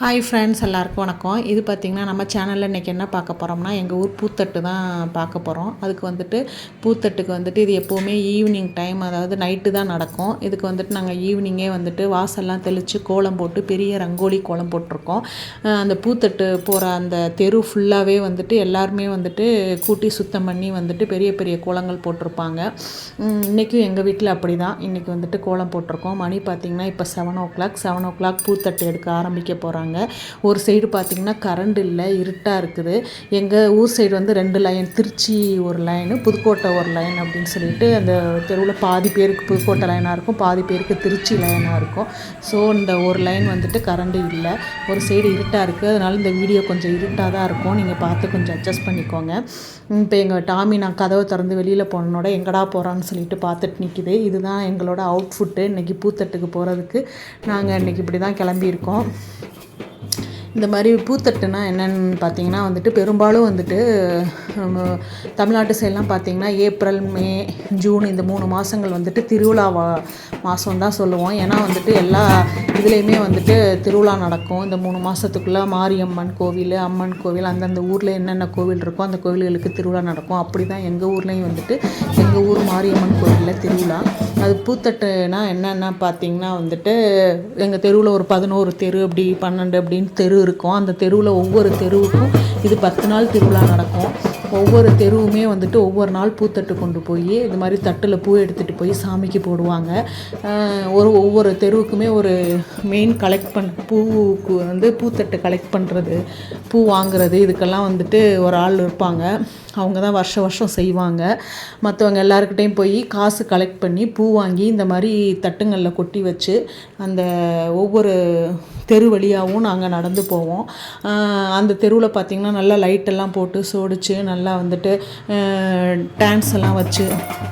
Hi friends, எல்லாருக்கும் வணக்கம். இது பார்த்திங்கன்னா நம்ம சேனலில் இன்றைக்கி என்ன பார்க்க போகிறோம்னா, எங்கள் ஊர் பூத்தட்டு தான் பார்க்க போகிறோம். அதுக்கு வந்துட்டு பூத்தட்டுக்கு வந்துட்டு இது எப்போவுமே ஈவினிங் டைம், அதாவது நைட்டு தான் நடக்கும். இதுக்கு வந்துட்டு நாங்கள் ஈவினிங்கே வந்துட்டு வாசல்லாம் தெளித்து கோலம் போட்டு பெரிய ரங்கோலி கோலம் போட்டிருக்கோம். அந்த பூத்தட்டு போகிற அந்த தெரு ஃபுல்லாகவே வந்துட்டு எல்லாருமே வந்துட்டு கூட்டி சுத்தம் பண்ணி வந்துட்டு பெரிய பெரிய கோலங்கள் போட்டிருப்பாங்க. இன்றைக்கும் எங்கள் வீட்டில் அப்படி தான் இன்றைக்கி வந்துட்டு கோலம் போட்டிருக்கோம். மணி பார்த்திங்கன்னா இப்போ 7 o'clock பூத்தட்டு எடுக்க ஆரம்பிக்க போகிறாங்க. ஒரு சைடு பார்த்திங்கன்னா கரண்ட் இல்லை, இருட்டாக இருக்குது. எங்கள் ஊர் சைடு வந்து 2 லைன், திருச்சி ஒரு லைனு, புதுக்கோட்டை ஒரு லைன் அப்படின்னு சொல்லிட்டு அந்த தெருவில் பாதி பேருக்கு புதுக்கோட்டை லைனாக இருக்கும், பாதி பேருக்கு திருச்சி லைனாக இருக்கும். ஸோ இந்த ஒரு லைன் வந்துட்டு கரண்ட்டு இல்லை, ஒரு சைடு இருட்டாக இருக்குது. அதனால் இந்த வீடியோ கொஞ்சம் இருட்டாக தான் இருக்கும், நீங்கள் பார்த்து கொஞ்சம் அட்ஜஸ்ட் பண்ணிக்கோங்க. இப்போ எங்கள் டாமி நான் கதவை திறந்து வெளியில் போனோட எங்கடா போகிறான்னு சொல்லிட்டு பார்த்துட்டு நிற்கிது. இதுதான் எங்களோட அவுட்ஃபுட்டு. இன்றைக்கி பூத்தட்டுக்கு போகிறதுக்கு நாங்கள் இன்றைக்கி இப்படி தான் கிளம்பியிருக்கோம். இந்த மாதிரி பூத்தட்டுனா என்னென்னு பார்த்தீங்கன்னா வந்துட்டு பெரும்பாலும் வந்துட்டு தமிழ்நாட்டு சைடெலாம் பார்த்திங்கன்னா ஏப்ரல், மே, ஜூன் இந்த 3 மாதங்கள் வந்துட்டு திருவிழா மாதம் தான் சொல்லுவோம். ஏன்னா வந்துட்டு எல்லா இதுலேயுமே வந்துட்டு திருவிழா நடக்கும். இந்த 3 மாதத்துக்குள்ளே மாரியம்மன் கோவில், அம்மன் கோவில், அந்தந்த ஊரில் என்னென்ன கோவில் இருக்கோ அந்த கோவில்களுக்கு திருவிழா நடக்கும். அப்படி தான் எங்கள் ஊர்லேயும் வந்துட்டு எங்கள் ஊர் மாரியம்மன் கோவிலில் திருவிழா. அது பூத்தட்டுனா என்னென்ன பார்த்திங்கன்னா வந்துட்டு எங்கள் தெருவில் ஒரு 11 தெரு, அப்படி 12 அப்படின்னு தெரு இருக்கும். அந்த தெருவில் ஒவ்வொரு தெருவுக்கும் இது 10 நாள் திருவிழா நடக்கும். ஒவ்வொரு தெருவுமே வந்துட்டு ஒவ்வொரு நாள் பூத்தட்டு கொண்டு போய் இது மாதிரி தட்டில் பூ எடுத்துகிட்டு போய் சாமிக்கு போடுவாங்க. ஒவ்வொரு தெருவுக்குமே ஒரு மெயின் பூவுக்கு வந்து பூத்தட்டு கலெக்ட் பண்ணுறது, பூ வாங்குறது, இதுக்கெல்லாம் வந்துட்டு ஒரு ஆள் இருப்பாங்க. அவங்க தான் வருஷம் செய்வாங்க. மற்றவங்க எல்லாருக்கிட்டையும் போய் காசு கலெக்ட் பண்ணி பூ வாங்கி இந்த மாதிரி தட்டுங்களில் கொட்டி வச்சு அந்த ஒவ்வொரு தெரு வழியாகவும் நாங்கள் நடந்து போவோம். அந்த தெருவில் பார்த்திங்கன்னா நல்லா லைட்டெல்லாம் போட்டு சோடிச்சு நல்லா வந்துட்டு டான்ஸ் எல்லாம் வச்சு,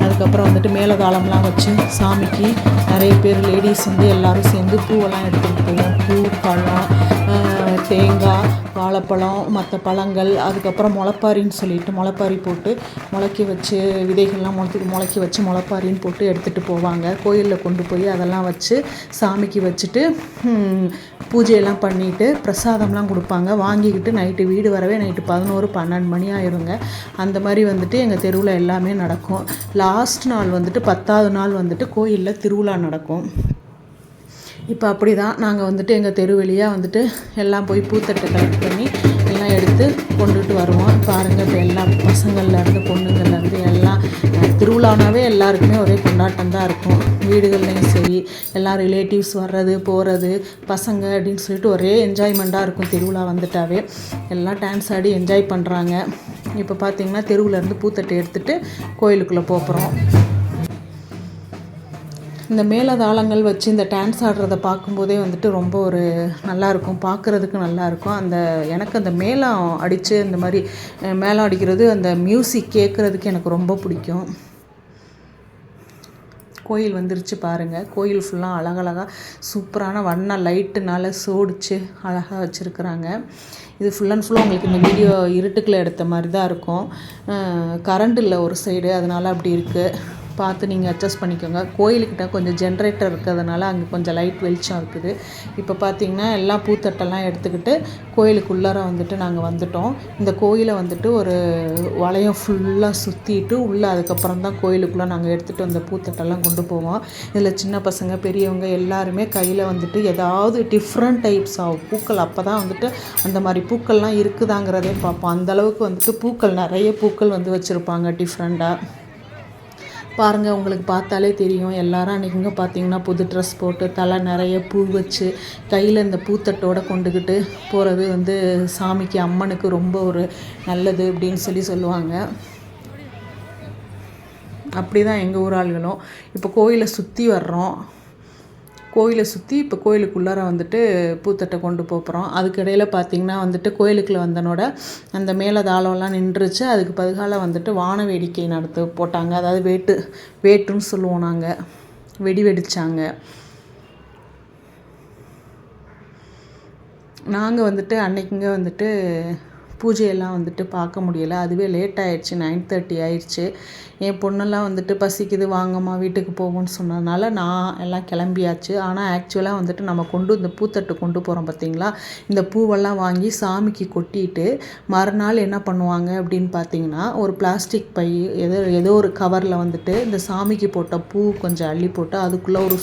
அதுக்கப்புறம் வந்துட்டு மேலதாளம்லாம் வச்சு சாமிக்கு நிறைய பேர் லேடிஸ் வந்து எல்லோரும் சேர்ந்து பூவெல்லாம் எடுத்துகிட்டு போவோம். பூ, பழம், தேங்காய், வாழைப்பழம், மற்ற பழங்கள், அதுக்கப்புறம் முளைப்பாரின்னு சொல்லிட்டு முளைப்பாரி போட்டு முளைக்க வச்சு விதைகள்லாம் முளைக்க வச்சு முளைப்பாரின்னு போட்டு எடுத்துகிட்டு போவாங்க. கோயிலில் கொண்டு போய் அதெல்லாம் வச்சு சாமிக்கு வச்சுட்டு பூஜையெல்லாம் பண்ணிவிட்டு பிரசாதம்லாம் கொடுப்பாங்க. வாங்கிக்கிட்டு நைட்டு வீடு வரவே நைட்டு 11-12 மணி ஆயிருங்க. அந்த மாதிரி வந்துட்டு எங்கள் தெருவில் எல்லாமே நடக்கும். லாஸ்ட் நாள் வந்துட்டு 10ஆவது நாள் வந்துட்டு கோயிலில் திருவிழா நடக்கும். இப்போ அப்படி தான் நாங்கள் வந்துட்டு எங்கள் தெரு வழியாக வந்துட்டு எல்லாம் போய் பூத்தட்டை கலெக்ட் பண்ணி எல்லாம் எடுத்து கொண்டுட்டு வருவோம். பாருங்கள், இப்போ எல்லா பசங்கள்லேருந்து பொண்ணுங்கள்லேருந்து எல்லாம் திருவிழானாவே எல்லாருக்குமே ஒரே கொண்டாட்டம் தான் இருக்கும். வீடுகள்லையும் சரி, எல்லா ரிலேட்டிவ்ஸ் வர்றது போகிறது, பசங்க அப்படின்னு சொல்லிட்டு ஒரே என்ஜாய்மெண்ட்டாக இருக்கும். திருவிழா வந்துட்டாவே எல்லாம் டான்ஸ் ஆடி என்ஜாய் பண்ணுறாங்க. இப்போ பார்த்திங்கன்னா தெருவிலேருந்து பூத்தட்டை எடுத்துகிட்டு கோயிலுக்குள்ளே போகிறோம். இந்த மேளதாளங்கள் வச்சு இந்த டான்ஸ் ஆடுறதை பார்க்கும்போதே வந்துட்டு ரொம்ப ஒரு நல்லாயிருக்கும், பார்க்குறதுக்கு நல்லாயிருக்கும். எனக்கு அந்த மேளம் அடித்து இந்த மாதிரி மேளம் அடிக்கிறது, அந்த மியூசிக் கேட்குறதுக்கு எனக்கு ரொம்ப பிடிக்கும். கோயில் வந்துருச்சு பாருங்கள். கோயில் ஃபுல்லாக அழகழகாக சூப்பரான வண்ண லைட்டுனால சோடிச்சு அழகாக வச்சுருக்குறாங்க. இது ஃபுல் அண்ட் ஃபுல்லாக உங்களுக்கு இந்த வீடியோ இருட்டுக்குள்ளே எடுத்த மாதிரி தான் இருக்கும். கரண்ட் இல்லை ஒரு சைடு, அதனால் அப்படி இருக்குது. பார்த்து நீங்கள் அட்ஜஸ்ட் பண்ணிக்கோங்க. கோயிலுக்கிட்ட கொஞ்சம் ஜென்ரேட்டர் இருக்கிறதுனால அங்கே கொஞ்சம் லைட் வெளிச்சம் இருக்குது. இப்போ பார்த்திங்கன்னா எல்லாம் பூத்தட்டெல்லாம் எடுத்துக்கிட்டு கோயிலுக்குள்ளார வந்துட்டு நாங்கள் வந்துட்டோம். இந்த கோயிலை வந்துட்டு ஒரு வளையம் ஃபுல்லாக சுற்றிட்டு உள்ளே அதுக்கப்புறம் தான் கோயிலுக்குள்ளே நாங்கள் எடுத்துகிட்டு வந்த பூத்தட்டெல்லாம் கொண்டு போவோம். இதில் சின்ன பசங்க பெரியவங்க எல்லாருமே கையில் வந்துட்டு ஏதாவது டிஃப்ரெண்ட் டைப்ஸ் ஆஃப் பூக்கள், அப்போ தான் வந்துட்டு அந்த மாதிரி பூக்கள்லாம் இருக்குதாங்கிறதே பார்ப்போம். அந்தளவுக்கு வந்துட்டு பூக்கள், நிறைய பூக்கள் வந்து வச்சுருப்பாங்க டிஃப்ரெண்ட்டாக. பாருங்கள், உங்களுக்கு பார்த்தாலே தெரியும். எல்லாரும் அன்றைக்கிங்க பார்த்திங்கன்னா புது ட்ரெஸ் போட்டு தலை நிறைய பூ வச்சு கையில் இந்த பூத்தட்டோடு கொண்டுக்கிட்டு போகிறது வந்து சாமிக்கு, அம்மனுக்கு ரொம்ப ஒரு நல்லது அப்படின்னு சொல்லுவாங்க. அப்படி தான் எங்கள் ஊர் ஆளுகளும். இப்போ கோயிலை சுற்றி வர்றோம். கோயிலை சுற்றி இப்போ கோயிலுக்குள்ளார வந்துட்டு பூத்தட்டை கொண்டு போகிறோம். அதுக்கிடையில் பார்த்திங்கன்னா வந்துட்டு கோயிலுக்குள்ளே வந்தனோட அந்த மேளதாளம்லாம் நின்றுச்சு. அதுக்கு பதிகால வந்துட்டு வான வேடிக்கை போட்டாங்க. அதாவது வேட்டுன்னு சொல்லுவோம் நாங்கள். வெடி வெடித்தாங்க. நாங்கள் வந்துட்டு அன்னைக்குங்க வந்துட்டு பூஜையெல்லாம் வந்துட்டு பார்க்க முடியலை. அதுவே லேட் ஆயிடுச்சு, 9:30 ஆயிடுச்சு. என் பொண்ணெல்லாம் வந்துட்டு பசிக்குது வாங்கம்மா வீட்டுக்கு போகும்னு சொன்னதுனால நான் எல்லாம் கிளம்பியாச்சு. ஆனால் ஆக்சுவலாக வந்துட்டு நம்ம இந்த பூத்தட்டு கொண்டு போகிறோம் பார்த்திங்களா, இந்த பூவெல்லாம் வாங்கி சாமிக்கு கொட்டிட்டு மறுநாள் என்ன பண்ணுவாங்க அப்படின்னு பார்த்தீங்கன்னா, ஒரு பிளாஸ்டிக் பை ஏதோ ஒரு கவரில் வந்துட்டு இந்த சாமிக்கு போட்ட பூ கொஞ்சம் அள்ளி போட்டு அதுக்குள்ளே ஒரு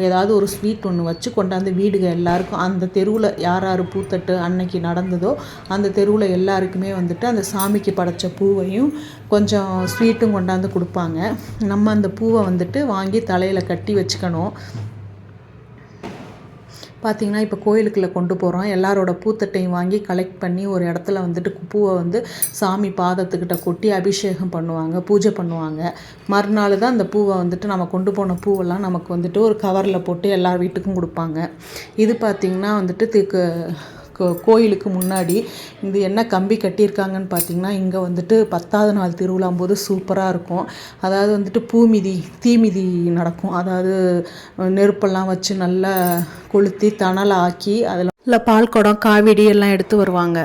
ஏதாவது ஒரு ஸ்வீட் ஒன்று வச்சு கொண்டாந்து வீடுக எல்லாருக்கும், அந்த தெருவில் யார் யார் பூத்தட்டு அன்னைக்கு நடந்ததோ அந்த தெருவில் எல்லாருக்குமே வந்துட்டு அந்த சாமிக்கு படைச்ச பூவையும் கொஞ்சம் ஸ்வீட்டும் கொண்டாந்து கொடுப்பாங்க. நம்ம அந்த பூவை வந்துட்டு வாங்கி தலையில் கட்டி வச்சுக்கணும். பார்த்திங்கன்னா இப்போ கோயிலுக்குள்ளே கொண்டு போகிறோம். எல்லாரோட பூத்தட்டையும் வாங்கி கலெக்ட் பண்ணி ஒரு இடத்துல வந்துட்டு பூவை வந்து சாமி பாதத்துக்கிட்ட கொட்டி அபிஷேகம் பண்ணுவாங்க, பூஜை பண்ணுவாங்க. மறுநாள் தான் அந்த பூவை வந்துட்டு நம்ம கொண்டு போன பூவெல்லாம் நமக்கு வந்துட்டு ஒரு கவரில் போட்டு எல்லார் வீட்டுக்கும் கொடுப்பாங்க. இது பார்த்திங்கன்னா வந்துட்டு கோயிலுக்கு முன்னாடி இது என்ன கம்பி கட்டியிருக்காங்கன்னு பார்த்திங்கன்னா, இங்கே வந்துட்டு 10ஆவது நாள் திருவிழாம்போது சூப்பராக இருக்கும். அதாவது வந்துட்டு தீமிதி நடக்கும். அதாவது நெருப்பெல்லாம் வச்சு நல்லா கொளுத்தி தணலாக்கி அதில் பால் குடம் காவடி எல்லாம் எடுத்து வருவாங்க.